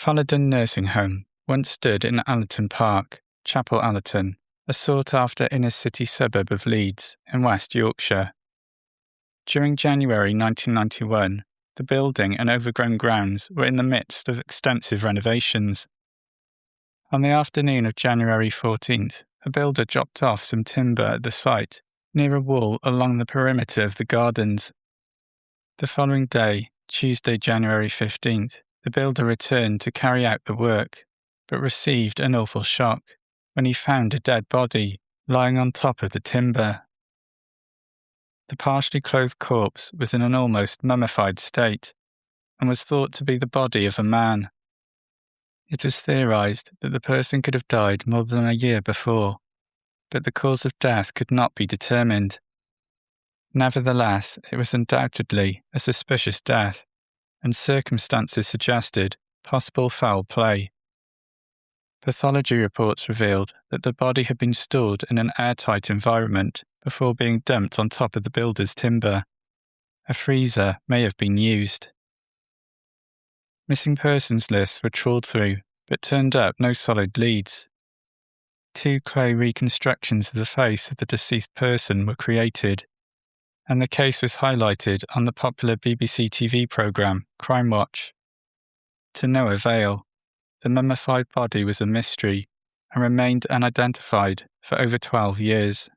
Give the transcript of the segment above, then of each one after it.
Falladon Nursing Home once stood in Allerton Park, Chapel Allerton, a sought-after inner-city suburb of Leeds in West Yorkshire. During January 1991, the building and overgrown grounds were in the midst of extensive renovations. On the afternoon of January 14th, a builder dropped off some timber at the site, near a wall along the perimeter of the gardens. The following day, Tuesday, January 15th, the builder returned to carry out the work, but received an awful shock when he found a dead body lying on top of the timber. The partially clothed corpse was in an almost mummified state, and was thought to be the body of a man. It was theorized that the person could have died more than a year before, but the cause of death could not be determined. Nevertheless, it was undoubtedly a suspicious death, and circumstances suggested possible foul play. Pathology reports revealed that the body had been stored in an airtight environment before being dumped on top of the builder's timber. A freezer may have been used. Missing persons lists were trawled through, but turned up no solid leads. 2 clay reconstructions of the face of the deceased person were created, and the case was highlighted on the popular BBC TV programme Crime Watch. To no avail. The mummified body was a mystery and remained unidentified for over 12 years.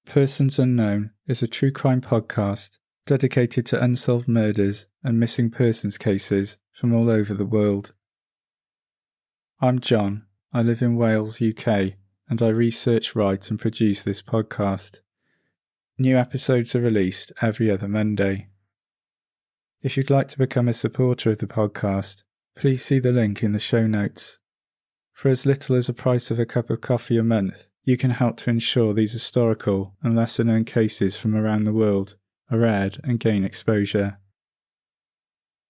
Persons Unknown is a true crime podcast dedicated to unsolved murders and missing persons cases from all over the world. I'm John. I live in Wales, UK, and I research, write and produce this podcast. New episodes are released every other Monday. If you'd like to become a supporter of the podcast, please see the link in the show notes. For as little as the price of a cup of coffee a month, you can help to ensure these historical and lesser-known cases from around the world are read and gain exposure.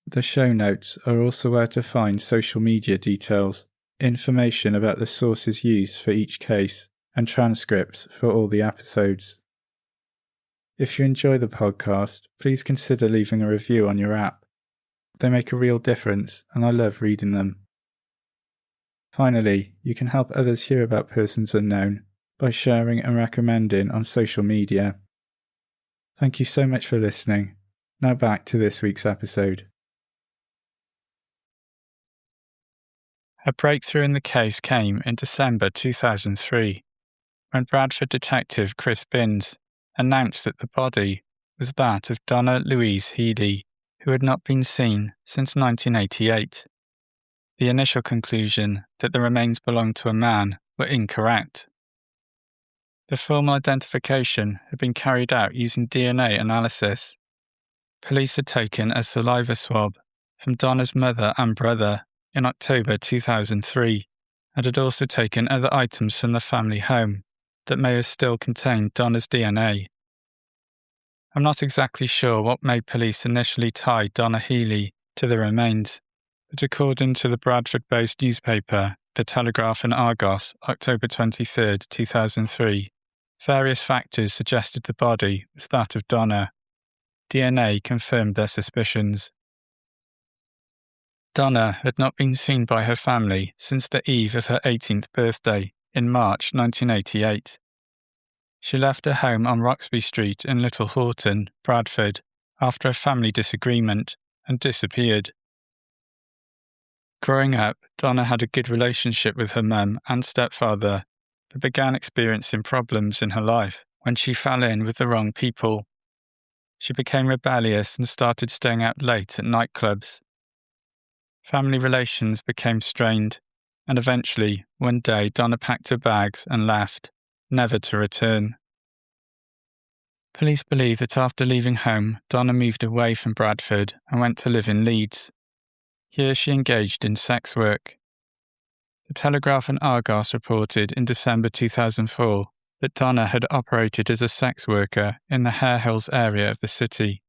The show notes are also where to find social media details, information about the sources used for each case, and transcripts for all the episodes. If you enjoy the podcast, please consider leaving a review on your app. They make a real difference, and I love reading them. Finally, you can help others hear about Persons Unknown by sharing and recommending on social media. Thank you so much for listening. Now back to this week's episode. A breakthrough in the case came in December 2003, when Bradford detective Chris Binns announced that the body was that of Donna Healey, who had not been seen since 1988. The initial conclusion that the remains belonged to a man were incorrect. The formal identification had been carried out using DNA analysis. Police had taken a saliva swab from Donna's mother and brother in October 2003 and had also taken other items from the family home that may have still contained Donna's DNA. I'm not exactly sure what made police initially tie Donna Healey to the remains, but according to the Bradford-based newspaper, The Telegraph and Argos, October 23, 2003, various factors suggested the body was that of Donna. DNA confirmed their suspicions. Donna had not been seen by her family since the eve of her 18th birthday in March 1988. She left her home on Roxby Street in Little Horton, Bradford, after a family disagreement and disappeared. Growing up, Donna had a good relationship with her mum and stepfather, but began experiencing problems in her life when she fell in with the wrong people. She became rebellious and started staying out late at nightclubs. Family relations became strained, and eventually, one day, Donna packed her bags and left, never to return. Police believe that after leaving home, Donna moved away from Bradford and went to live in Leeds. Here she engaged in sex work. The Telegraph and Argos reported in December 2004 that Donna had operated as a sex worker in the Hare Hills area of the city.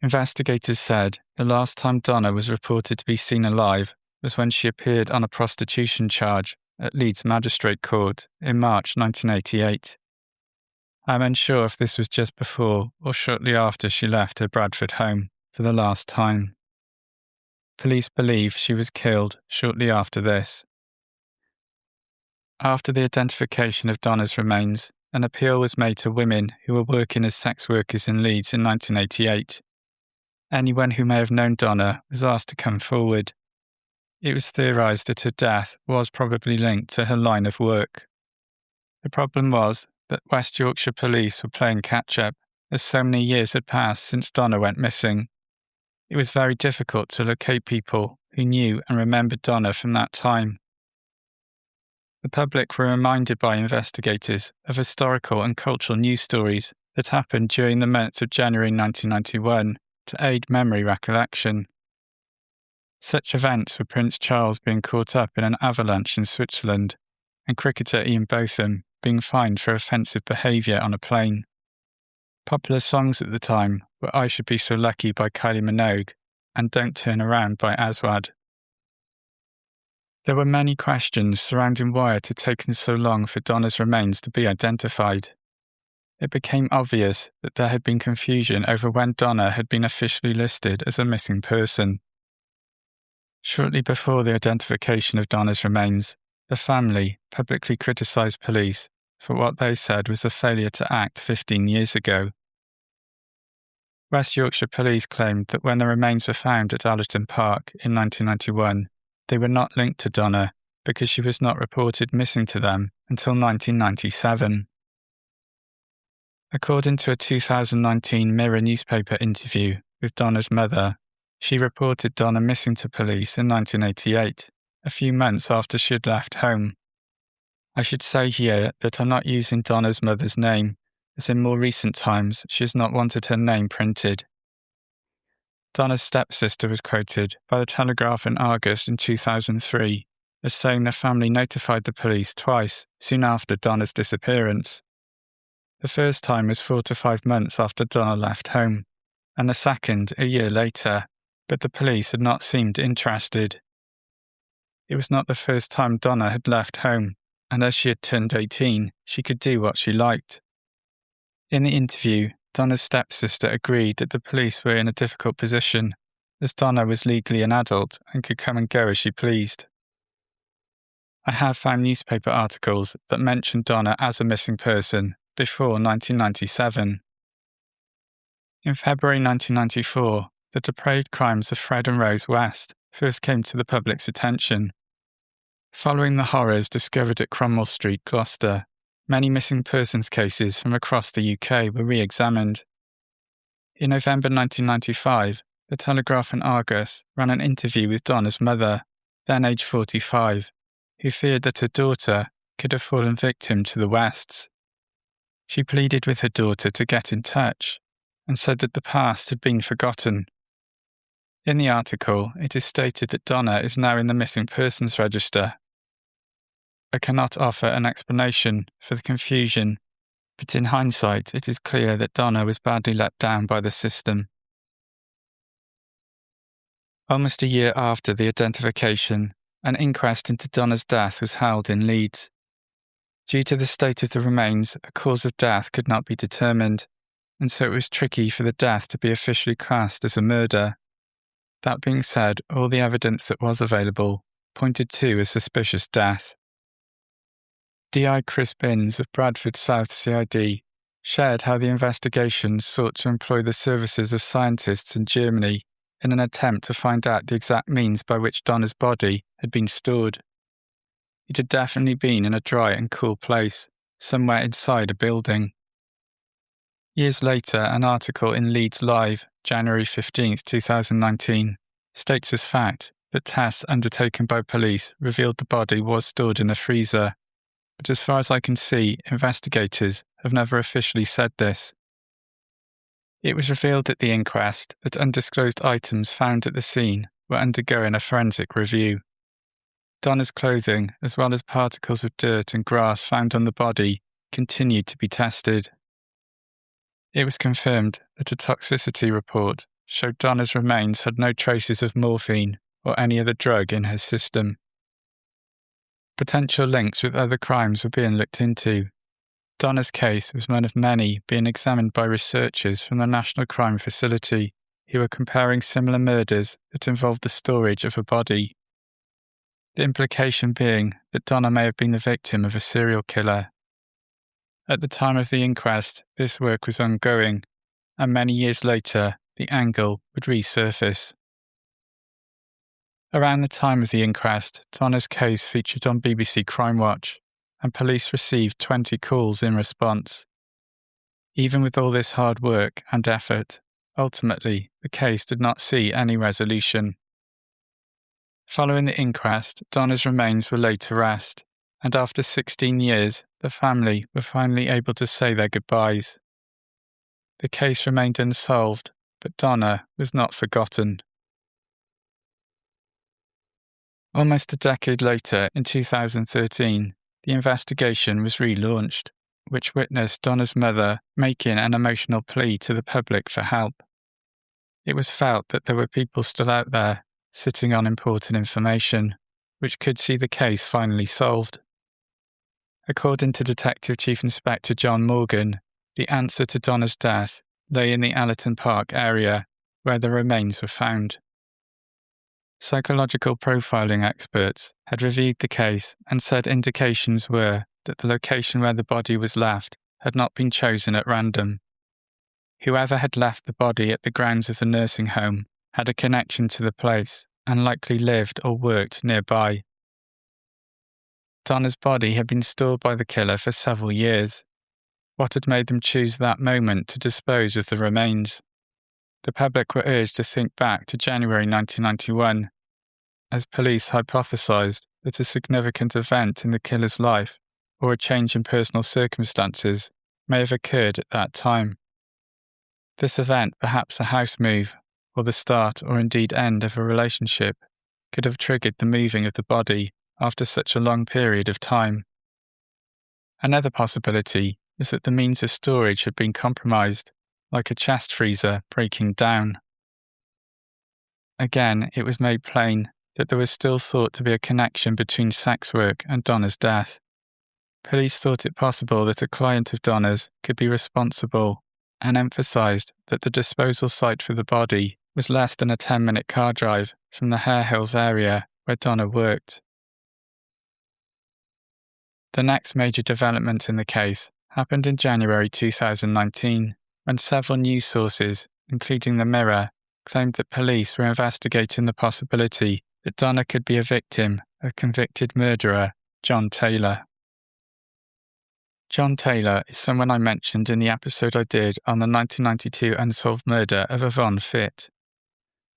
Investigators said the last time Donna was reported to be seen alive was when she appeared on a prostitution charge at Leeds Magistrate Court in March 1988. I'm unsure if this was just before or shortly after she left her Bradford home for the last time. Police believe she was killed shortly after this. After the identification of Donna's remains, an appeal was made to women who were working as sex workers in Leeds in 1988. Anyone who may have known Donna was asked to come forward. It was theorised that her death was probably linked to her line of work. The problem was that West Yorkshire police were playing catch-up, as so many years had passed since Donna went missing. It was very difficult to locate people who knew and remembered Donna from that time. The public were reminded by investigators of historical and cultural news stories that happened during the month of January 1991 to aid memory recollection. Such events were Prince Charles being caught up in an avalanche in Switzerland and cricketer Ian Botham being fined for offensive behaviour on a plane. Popular songs at the time were I Should Be So Lucky by Kylie Minogue and Don't Turn Around by Aswad. There were many questions surrounding why it had taken so long for Donna's remains to be identified. It became obvious that there had been confusion over when Donna had been officially listed as a missing person. Shortly before the identification of Donna's remains, the family publicly criticised police for what they said was a failure to act 15 years ago. West Yorkshire Police claimed that when the remains were found at Allerton Park in 1991, they were not linked to Donna because she was not reported missing to them until 1997. According to a 2019 Mirror newspaper interview with Donna's mother, she reported Donna missing to police in 1988, a few months after she had left home. I should say here that I'm not using Donna's mother's name, as in more recent times she has not wanted her name printed. Donna's stepsister was quoted by the Telegraph and Argus in 2003 as saying the family notified the police twice soon after Donna's disappearance. The first time was 4 to 5 months after Donna left home, and the second a year later, but the police had not seemed interested. It was not the first time Donna had left home, and as she had turned 18, she could do what she liked. In the interview, Donna's stepsister agreed that the police were in a difficult position, as Donna was legally an adult and could come and go as she pleased. I have found newspaper articles that mention Donna as a missing person before 1997. In February 1994, the depraved crimes of Fred and Rose West first came to the public's attention. Following the horrors discovered at Cromwell Street, Gloucester, many missing persons cases from across the UK were re-examined. In November 1995, the Telegraph and Argus ran an interview with Donna's mother, then aged 45, who feared that her daughter could have fallen victim to the Wests. She pleaded with her daughter to get in touch and said that the past had been forgotten. In the article, it is stated that Donna is now in the missing persons register. I cannot offer an explanation for the confusion, but in hindsight it is clear that Donna was badly let down by the system. Almost a year after the identification, an inquest into Donna's death was held in Leeds. Due to the state of the remains, a cause of death could not be determined, and so it was tricky for the death to be officially classed as a murder. That being said, all the evidence that was available pointed to a suspicious death. DI Chris Binns of Bradford South CID shared how the investigation sought to employ the services of scientists in Germany in an attempt to find out the exact means by which Donna's body had been stored. It had definitely been in a dry and cool place, somewhere inside a building. Years later, an article in Leeds Live, January 15, 2019, states as fact that tests undertaken by police revealed the body was stored in a freezer, but as far as I can see, investigators have never officially said this. It was revealed at the inquest that undisclosed items found at the scene were undergoing a forensic review. Donna's clothing, as well as particles of dirt and grass found on the body, continued to be tested. It was confirmed that a toxicity report showed Donna's remains had no traces of morphine or any other drug in her system. Potential links with other crimes were being looked into. Donna's case was one of many being examined by researchers from the National Crime Facility who were comparing similar murders that involved the storage of a body. The implication being that Donna may have been the victim of a serial killer. At the time of the inquest, this work was ongoing, and many years later, the angle would resurface. Around the time of the inquest, Donna's case featured on BBC Crime Watch, and police received 20 calls in response. Even with all this hard work and effort, ultimately, the case did not see any resolution. Following the inquest, Donna's remains were laid to rest, and after 16 years, the family were finally able to say their goodbyes. The case remained unsolved, but Donna was not forgotten. Almost a decade later, in 2013, the investigation was relaunched, which witnessed Donna's mother making an emotional plea to the public for help. It was felt that there were people still out there, sitting on important information, which could see the case finally solved. According to Detective Chief Inspector John Morgan, the answer to Donna's death lay in the Allerton Park area, where the remains were found. Psychological profiling experts had reviewed the case and said indications were that the location where the body was left had not been chosen at random. Whoever had left the body at the grounds of the nursing home had a connection to the place and likely lived or worked nearby. Donna's body had been stored by the killer for several years. What had made them choose that moment to dispose of the remains? The public were urged to think back to January 1991, as police hypothesized that a significant event in the killer's life, or a change in personal circumstances, may have occurred at that time. This event, perhaps a house move, or the start or indeed end of a relationship, could have triggered the moving of the body after such a long period of time. Another possibility is that the means of storage had been compromised, like a chest freezer breaking down. Again, it was made plain that there was still thought to be a connection between sex work and Donna's death. Police thought it possible that a client of Donna's could be responsible, and emphasised that the disposal site for the body was less than a 10-minute car drive from the Hare Hills area where Donna worked. The next major development in the case happened in January 2019, when several news sources, including the Mirror, claimed that police were investigating the possibility that Donna could be a victim of convicted murderer John Taylor. John Taylor is someone I mentioned in the episode I did on the 1992 unsolved murder of Yvonne Fitt.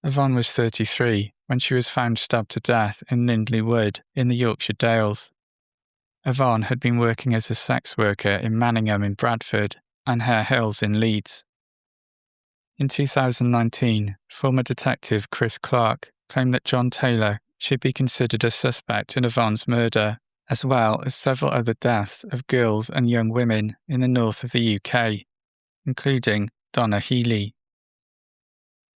Yvonne was 33 when she was found stabbed to death in Lindley Wood in the Yorkshire Dales. Yvonne had been working as a sex worker in Manningham in Bradford and Hare Hills in Leeds. In 2019, former detective Chris Clark claimed that John Taylor should be considered a suspect in Yvonne's murder, as well as several other deaths of girls and young women in the north of the UK, including Donna Healey.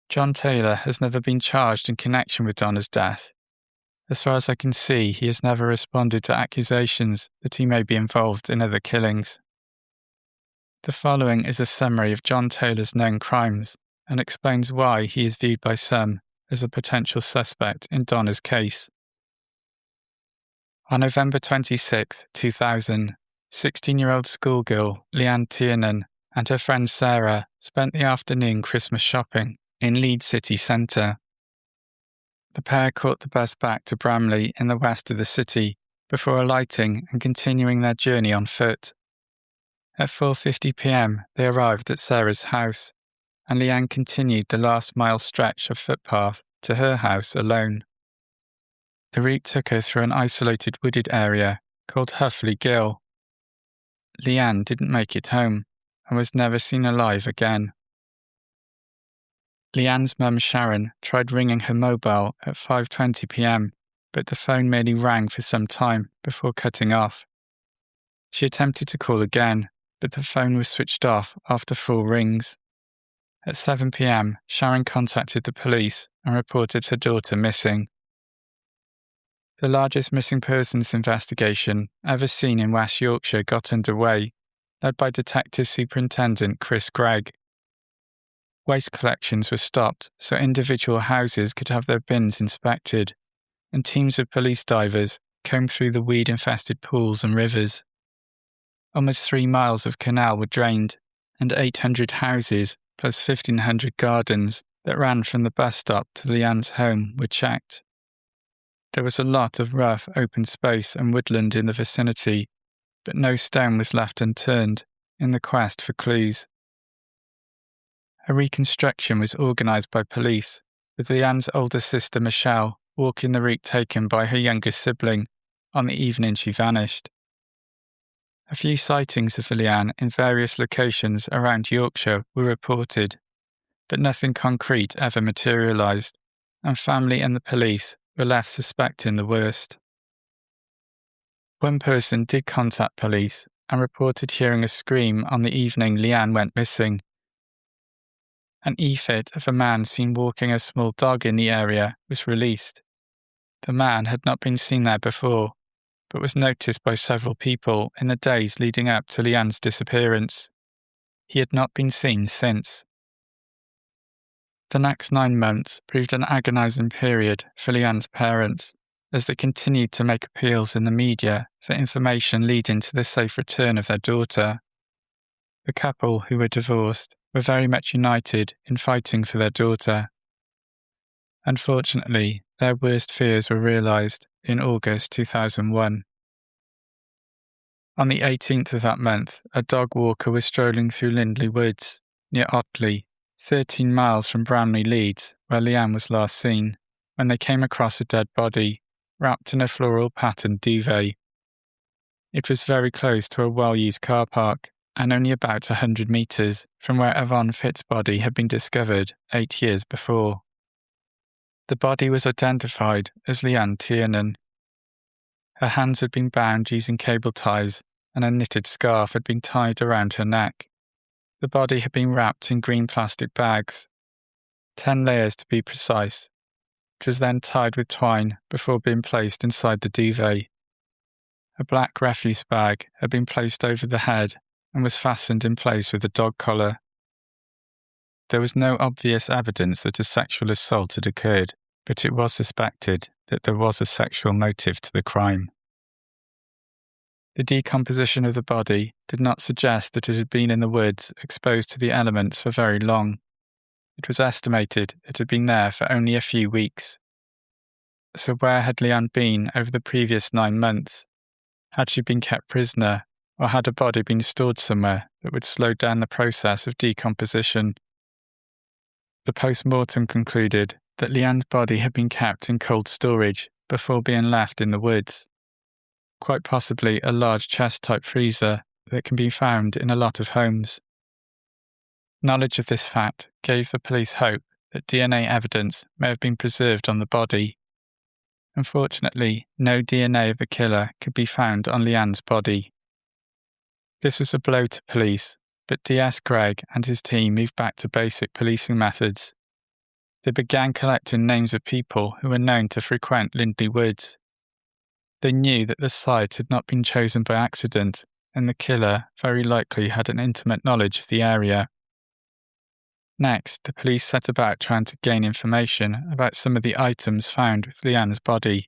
John Taylor has never been charged in connection with Donna's death. As far as I can see, he has never responded to accusations that he may be involved in other killings. The following is a summary of John Taylor's known crimes and explains why he is viewed by some as a potential suspect in Donna's case. On November 26, 2000, 16-year-old schoolgirl Leanne Tiernan and her friend Sarah spent the afternoon Christmas shopping in Leeds city centre. The pair caught the bus back to Bramley in the west of the city before alighting and continuing their journey on foot. At 4:50 p.m, they arrived at Sarah's house, and Leanne continued the last mile stretch of footpath to her house alone. The route took her through an isolated wooded area called Huffley Gill. Leanne didn't make it home and was never seen alive again. Leanne's mum Sharon tried ringing her mobile at 5:20 p.m, but the phone merely rang for some time before cutting off. She attempted to call again, but the phone was switched off after 4 rings. At 7 p.m, Sharon contacted the police and reported her daughter missing. The largest missing persons investigation ever seen in West Yorkshire got underway, led by Detective Superintendent Chris Gregg. Waste collections were stopped so individual houses could have their bins inspected, and teams of police divers combed through the weed-infested pools and rivers. Almost 3 miles of canal were drained, and 800 houses plus 1,500 gardens that ran from the bus stop to Leanne's home were checked. There was a lot of rough, open space and woodland in the vicinity, but no stone was left unturned in the quest for clues. A reconstruction was organised by police, with Leanne's older sister Michelle walking the route taken by her younger sibling on the evening she vanished. A few sightings of Leanne in various locations around Yorkshire were reported, but nothing concrete ever materialised, and family and the police were left suspecting the worst. One person did contact police and reported hearing a scream on the evening Leanne went missing. An e-fit of a man seen walking a small dog in the area was released. The man had not been seen there before, but was noticed by several people in the days leading up to Leanne's disappearance. He had not been seen since. The next 9 months proved an agonising period for Leanne's parents, as they continued to make appeals in the media for information leading to the safe return of their daughter. The couple, who were divorced, were very much united in fighting for their daughter. Unfortunately, their worst fears were realised in August 2001. On the 18th of that month, a dog walker was strolling through Lindley Woods, near Otley, 13 miles from Bramley, Leeds, where Leanne was last seen, when they came across a dead body, wrapped in a floral-patterned duvet. It was very close to a well-used car park, and only about 100 metres from where Yvonne Fitt's body had been discovered 8 years before. The body was identified as Leanne Tiernan. Her hands had been bound using cable ties, and a knitted scarf had been tied around her neck. The body had been wrapped in green plastic bags, 10 layers to be precise. It was then tied with twine before being placed inside the duvet. A black refuse bag had been placed over the head and was fastened in place with a dog collar. There was no obvious evidence that a sexual assault had occurred, but it was suspected that there was a sexual motive to the crime. The decomposition of the body did not suggest that it had been in the woods exposed to the elements for very long. It was estimated it had been there for only a few weeks. So where had Leanne been over the previous 9 months? Had she been kept prisoner, or had a body been stored somewhere that would slow down the process of decomposition? The post-mortem concluded that Leanne's body had been kept in cold storage before being left in the woods. Quite possibly a large chest-type freezer that can be found in a lot of homes. Knowledge of this fact gave the police hope that DNA evidence may have been preserved on the body. Unfortunately, no DNA of the killer could be found on Leanne's body. This was a blow to police, but DS Gregg and his team moved back to basic policing methods. They began collecting names of people who were known to frequent Lindley Woods. They knew that the site had not been chosen by accident, and the killer very likely had an intimate knowledge of the area. Next, the police set about trying to gain information about some of the items found with Leanne's body.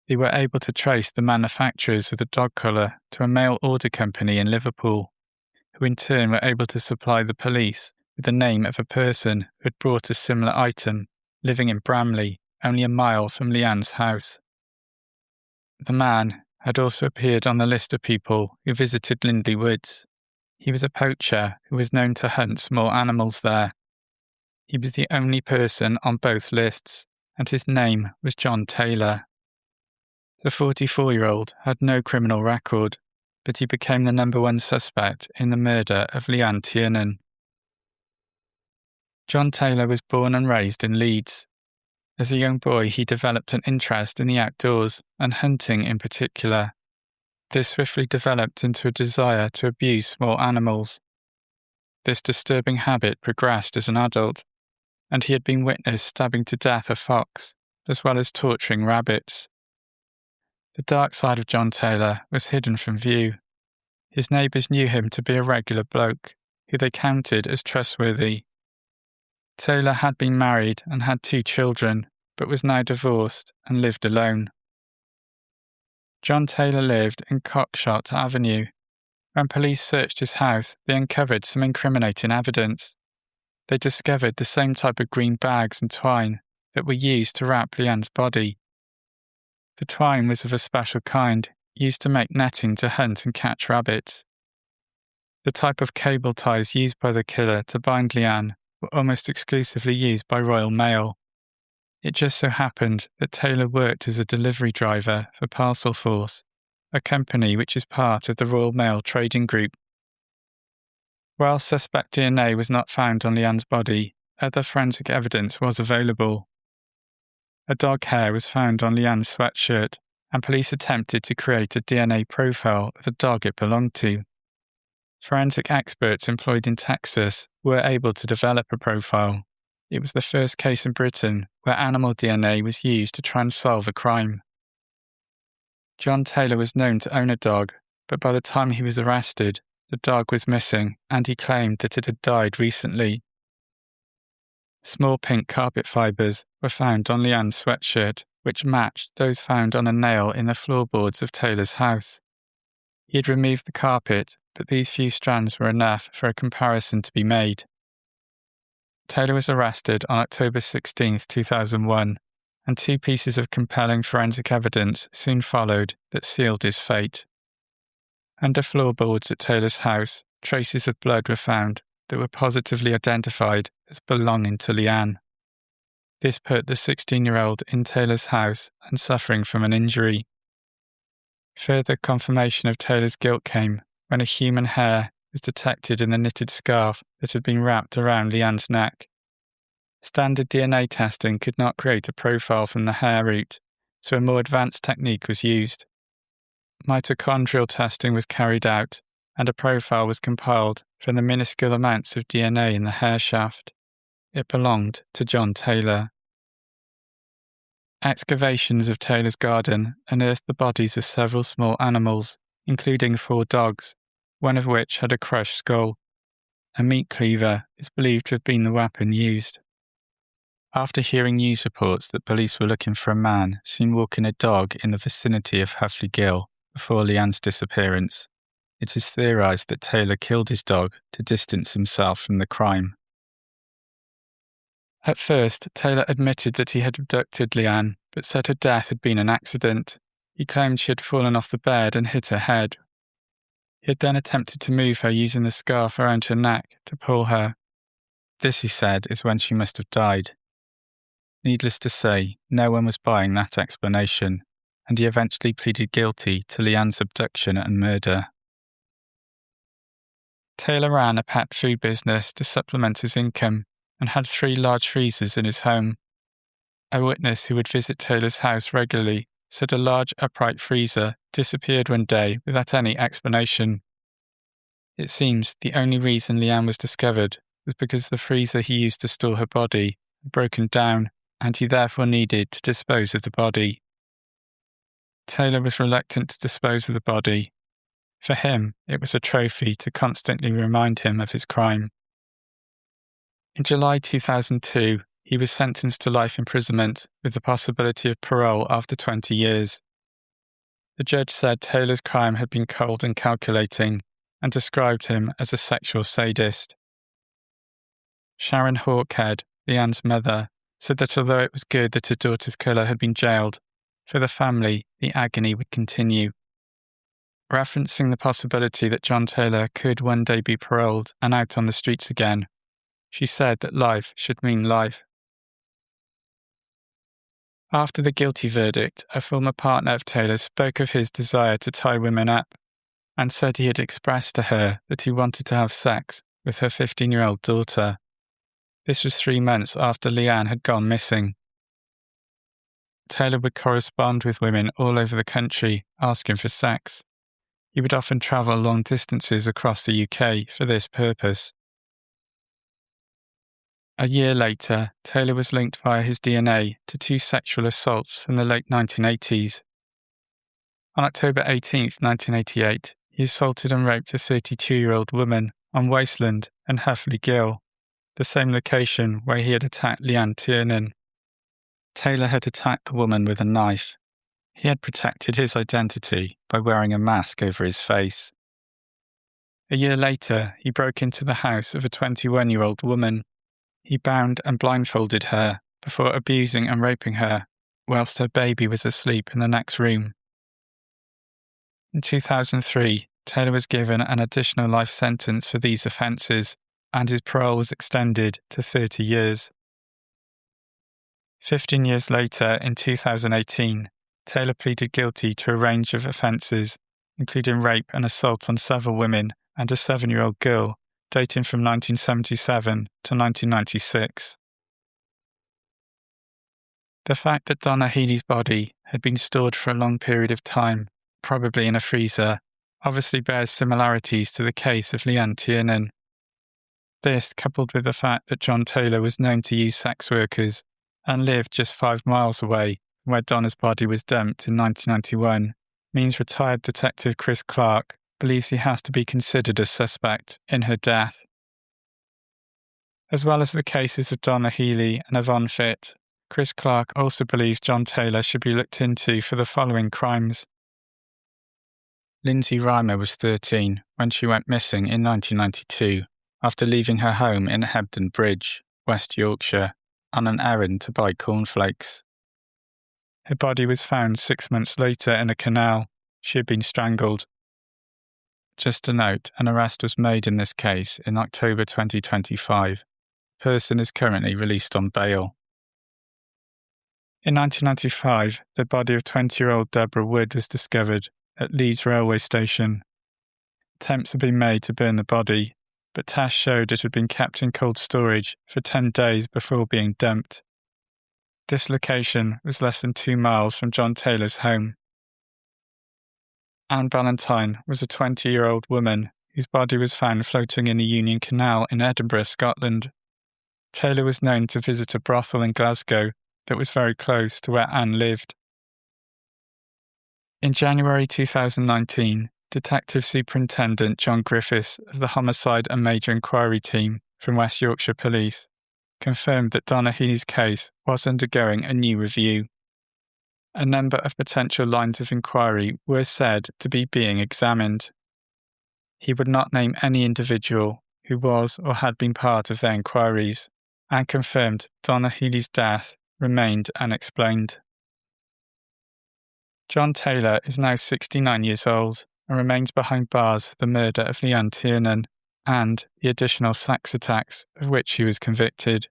They were able to trace the manufacturers of the dog collar to a mail order company in Liverpool, who in turn were able to supply the police with the name of a person who had brought a similar item, living in Bramley, only a mile from Leanne's house. The man had also appeared on the list of people who visited Lindley Woods. He was a poacher who was known to hunt small animals there. He was the only person on both lists, and his name was John Taylor. The 44-year-old had no criminal record, but he became the number 1 suspect in the murder of Leanne Tiernan. John Taylor was born and raised in Leeds. As a young boy, he developed an interest in the outdoors and hunting in particular. This swiftly developed into a desire to abuse small animals. This disturbing habit progressed as an adult, and he had been witnessed stabbing to death a fox, as well as torturing rabbits. The dark side of John Taylor was hidden from view. His neighbours knew him to be a regular bloke, who they counted as trustworthy. Taylor had been married and had 2 children, but was now divorced and lived alone. John Taylor lived in Cockshott Avenue. When police searched his house, they uncovered some incriminating evidence. They discovered the same type of green bags and twine that were used to wrap Leanne's body. The twine was of a special kind, used to make netting to hunt and catch rabbits. The type of cable ties used by the killer to bind Leanne were almost exclusively used by Royal Mail. It just so happened that Taylor worked as a delivery driver for Parcel Force, a company which is part of the Royal Mail trading group. While suspect DNA was not found on Leanne's body, other forensic evidence was available. A dog hair was found on Leanne's sweatshirt, and police attempted to create a DNA profile of the dog it belonged to. Forensic experts employed in Texas were able to develop a profile. It was the first case in Britain where animal DNA was used to try and solve a crime. John Taylor was known to own a dog, but by the time he was arrested, the dog was missing and he claimed that it had died recently. Small pink carpet fibres were found on Leanne's sweatshirt, which matched those found on a nail in the floorboards of Taylor's house. He had removed the carpet, but these few strands were enough for a comparison to be made. Taylor was arrested on October 16, 2001, and 2 pieces of compelling forensic evidence soon followed that sealed his fate. Under floorboards at Taylor's house, traces of blood were found that were positively identified as belonging to Leanne. This put the 16-year-old in Taylor's house and suffering from an injury. Further confirmation of Taylor's guilt came when a human hair was detected in the knitted scarf that had been wrapped around Leanne's neck. Standard DNA testing could not create a profile from the hair root, so a more advanced technique was used. Mitochondrial testing was carried out, and a profile was compiled from the minuscule amounts of DNA in the hair shaft. It belonged to John Taylor. Excavations of Taylor's garden unearthed the bodies of several small animals, including 4 dogs, one of which had a crushed skull. A meat cleaver is believed to have been the weapon used. After hearing news reports that police were looking for a man seen walking a dog in the vicinity of Huffley Gill before Leanne's disappearance, it is theorised that Taylor killed his dog to distance himself from the crime. At first, Taylor admitted that he had abducted Leanne, but said her death had been an accident. He claimed she had fallen off the bed and hit her head. He had then attempted to move her using the scarf around her neck to pull her. This, he said, is when she must have died. Needless to say, no one was buying that explanation, and he eventually pleaded guilty to Leanne's abduction and murder. Taylor ran a pet food business to supplement his income and had 3 large freezers in his home. A witness who would visit Taylor's house regularly said a large upright freezer disappeared one day without any explanation. It seems the only reason Leanne was discovered was because the freezer he used to store her body had broken down, and he therefore needed to dispose of the body. Taylor was reluctant to dispose of the body. For him, it was a trophy to constantly remind him of his crime. In July 2002, he was sentenced to life imprisonment with the possibility of parole after 20 years. The judge said Taylor's crime had been cold and calculating and described him as a sexual sadist. Sharon Hawkhead, Leanne's mother, said that although it was good that her daughter's killer had been jailed, for the family, the agony would continue. Referencing the possibility that John Taylor could one day be paroled and out on the streets again, she said that life should mean life. After the guilty verdict, a former partner of Taylor spoke of his desire to tie women up and said he had expressed to her that he wanted to have sex with her 15-year-old daughter. This was 3 months after Leanne had gone missing. Taylor would correspond with women all over the country asking for sex. He would often travel long distances across the UK for this purpose. A year later, Taylor was linked via his DNA to 2 sexual assaults from the late 1980s. On October 18, 1988, he assaulted and raped a 32-year-old woman on Wasteland and Huffley Gill, the same location where he had attacked Leanne Tiernan. Taylor had attacked the woman with a knife. He had protected his identity by wearing a mask over his face. A year later, he broke into the house of a 21-year-old woman. He bound and blindfolded her before abusing and raping her, whilst her baby was asleep in the next room. In 2003, Taylor was given an additional life sentence for these offences, and his parole was extended to 30 years. 15 years later, in 2018, Taylor pleaded guilty to a range of offences, including rape and assault on several women and a 7-year-old girl, dating from 1977 to 1996. The fact that Donna Healey's body had been stored for a long period of time, probably in a freezer, obviously bears similarities to the case of Leanne Tiernan. This, coupled with the fact that John Taylor was known to use sex workers and lived just 5 miles away from where Donna's body was dumped in 1991, means retired Detective Chris Clark believes he has to be considered a suspect in her death. As well as the cases of Donna Healey and Yvonne Fitt, Chris Clark also believes John Taylor should be looked into for the following crimes. Lindsay Reimer was 13 when she went missing in 1992 after leaving her home in Hebden Bridge, West Yorkshire, on an errand to buy cornflakes. Her body was found 6 months later in a canal. She had been strangled. Just to note, an arrest was made in this case in October 2025. The person is currently released on bail. In 1995, the body of 20-year-old Deborah Wood was discovered at Leeds railway station. Attempts had been made to burn the body, but tests showed it had been kept in cold storage for 10 days before being dumped. This location was less than 2 miles from John Taylor's home. Anne Ballantyne was a 20-year-old woman whose body was found floating in the Union Canal in Edinburgh, Scotland. Taylor was known to visit a brothel in Glasgow that was very close to where Anne lived. In January 2019, Detective Superintendent John Griffiths of the Homicide and Major Inquiry Team from West Yorkshire Police confirmed that Donna Healey's case was undergoing a new review. A number of potential lines of inquiry were said to be being examined. He would not name any individual who was or had been part of their inquiries, and confirmed Donna Healey's death remained unexplained. John Taylor is now 69 years old and remains behind bars for the murder of Leanne Tiernan and the additional sex attacks of which he was convicted.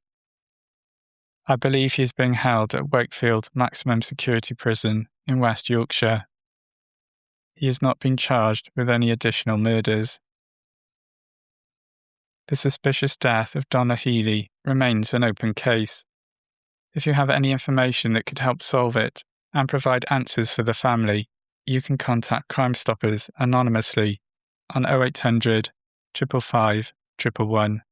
I believe he is being held at Wakefield Maximum Security Prison in West Yorkshire. He has not been charged with any additional murders. The suspicious death of Donna Healey remains an open case. If you have any information that could help solve it and provide answers for the family, you can contact Crime Stoppers anonymously on 0800 555 111.